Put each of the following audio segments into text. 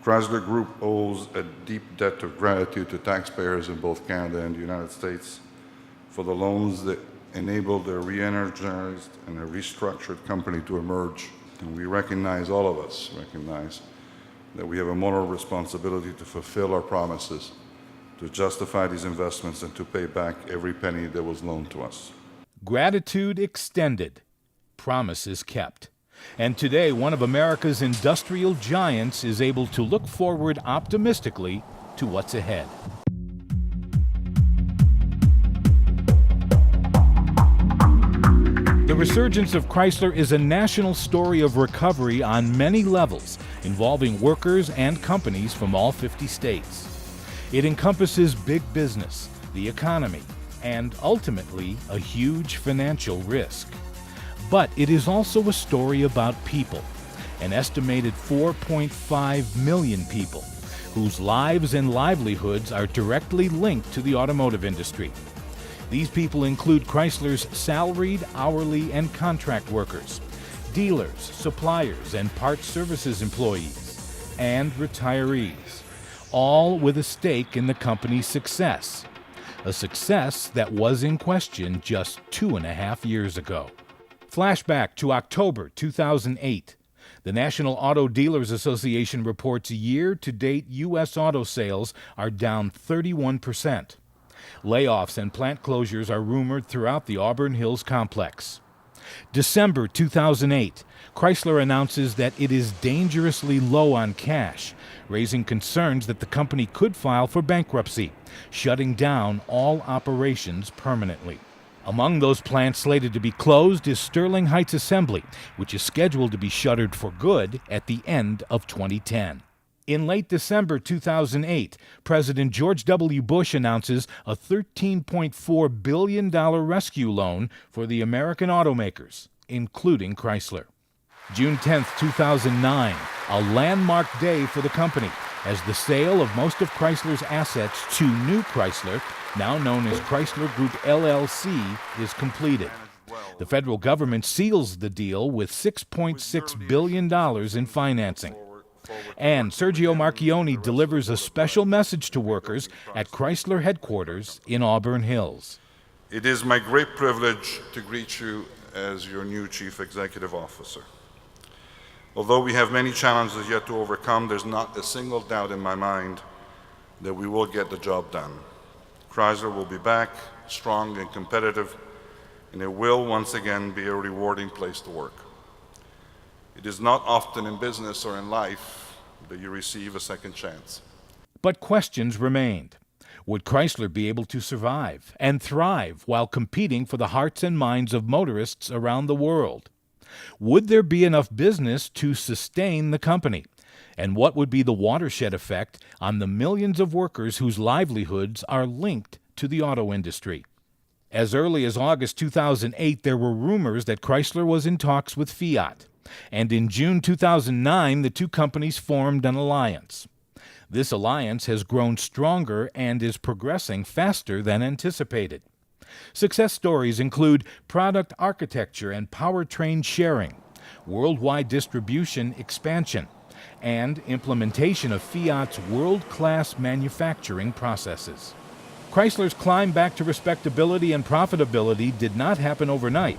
Chrysler Group owes a deep debt of gratitude to taxpayers in both Canada and the United States for the loans that enabled a re-energized and a restructured company to emerge. And we recognize, all of us recognize, that we have a moral responsibility to fulfill our promises, to justify these investments, and to pay back every penny that was loaned to us. Gratitude extended, promises kept. And today, one of America's industrial giants is able to look forward optimistically to what's ahead. The resurgence of Chrysler is a national story of recovery on many levels, involving workers and companies from all 50 states. It encompasses big business, the economy, and ultimately a huge financial risk. But it is also a story about people, an estimated 4.5 million people, whose lives and livelihoods are directly linked to the automotive industry. These people include Chrysler's salaried, hourly, and contract workers, dealers, suppliers, and parts services employees, and retirees, all with a stake in the company's success, a success that was in question just 2.5 years ago. Flashback to October 2008. The National Auto Dealers Association reports year-to-date U.S. auto sales are down 31%. Layoffs and plant closures are rumored throughout the Auburn Hills complex. December 2008, Chrysler announces that it is dangerously low on cash, raising concerns that the company could file for bankruptcy, shutting down all operations permanently. Among those plants slated to be closed is Sterling Heights Assembly, which is scheduled to be shuttered for good at the end of 2010. In late December 2008, President George W. Bush announces a $13.4 billion rescue loan for the American automakers, including Chrysler. June 10, 2009, a landmark day for the company, as the sale of most of Chrysler's assets to New Chrysler, now known as Chrysler Group LLC, is completed. The federal government seals the deal with $6.6 billion in financing. And Sergio Marchionne delivers a special message to workers at Chrysler headquarters in Auburn Hills. It is my great privilege to greet you as your new Chief Executive Officer. Although we have many challenges yet to overcome, there's not a single doubt in my mind that we will get the job done. Chrysler will be back, strong and competitive, and it will once again be a rewarding place to work. It is not often in business or in life that you receive a second chance. But questions remained. Would Chrysler be able to survive and thrive while competing for the hearts and minds of motorists around the world? Would there be enough business to sustain the company? And what would be the watershed effect on the millions of workers whose livelihoods are linked to the auto industry? As early as August 2008, there were rumors that Chrysler was in talks with Fiat. And in June 2009, the two companies formed an alliance. This alliance has grown stronger and is progressing faster than anticipated. Success stories include product architecture and powertrain sharing, worldwide distribution expansion, and implementation of Fiat's world-class manufacturing processes. Chrysler's climb back to respectability and profitability did not happen overnight,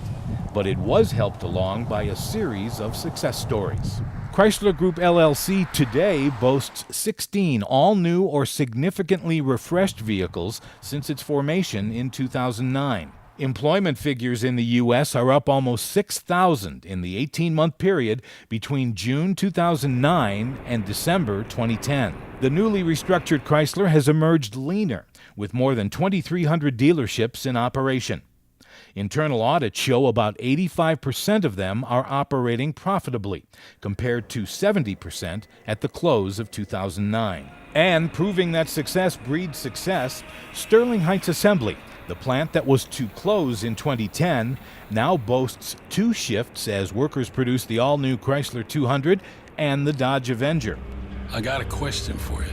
but it was helped along by a series of success stories. Chrysler Group LLC today boasts 16 all-new or significantly refreshed vehicles since its formation in 2009. Employment figures in the U.S. are up almost 6,000 in the 18-month period between June 2009 and December 2010. The newly restructured Chrysler has emerged leaner, with more than 2,300 dealerships in operation. Internal audits show about 85% of them are operating profitably, compared to 70% at the close of 2009. And proving that success breeds success, Sterling Heights Assembly, the plant that was to close in 2010, now boasts 2 shifts as workers produce the all-new Chrysler 200 and the Dodge Avenger. I got a question for you.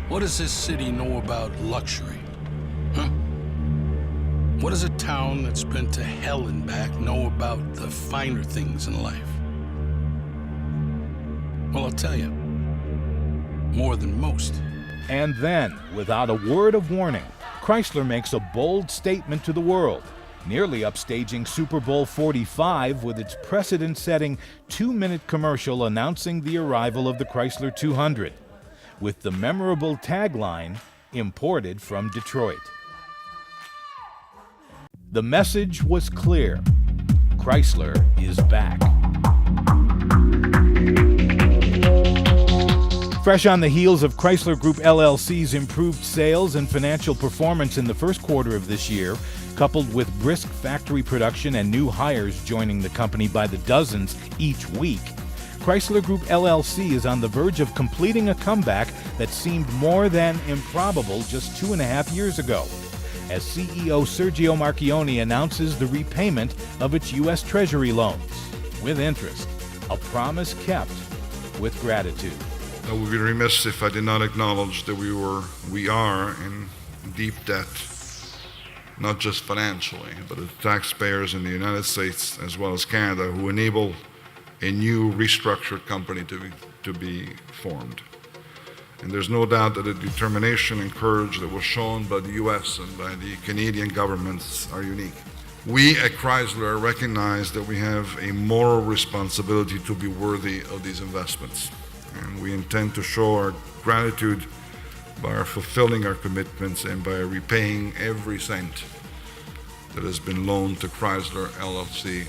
What does this city know about luxury? Huh? What does a town that's been to hell and back know about the finer things in life? Well, I'll tell you. More than most. And then, without a word of warning, Chrysler makes a bold statement to the world, nearly upstaging Super Bowl 45 with its precedent-setting 2-minute commercial announcing the arrival of the Chrysler 200, with the memorable tagline, "Imported from Detroit." The message was clear. Chrysler is back. Fresh on the heels of Chrysler Group LLC's improved sales and financial performance in the first quarter of this year, coupled with brisk factory production and new hires joining the company by the dozens each week, Chrysler Group LLC is on the verge of completing a comeback that seemed more than improbable just 2.5 years ago, as CEO Sergio Marchionne announces the repayment of its U.S. Treasury loans, with interest, a promise kept with gratitude. I would be remiss if I did not acknowledge that we are in deep debt, not just financially, but as taxpayers in the United States as well as Canada, who enable a new restructured company to be formed. And there's no doubt that the determination and courage that was shown by the U.S. and by the Canadian governments are unique. We at Chrysler recognize that we have a moral responsibility to be worthy of these investments. And we intend to show our gratitude by fulfilling our commitments and by repaying every cent that has been loaned to Chrysler LLC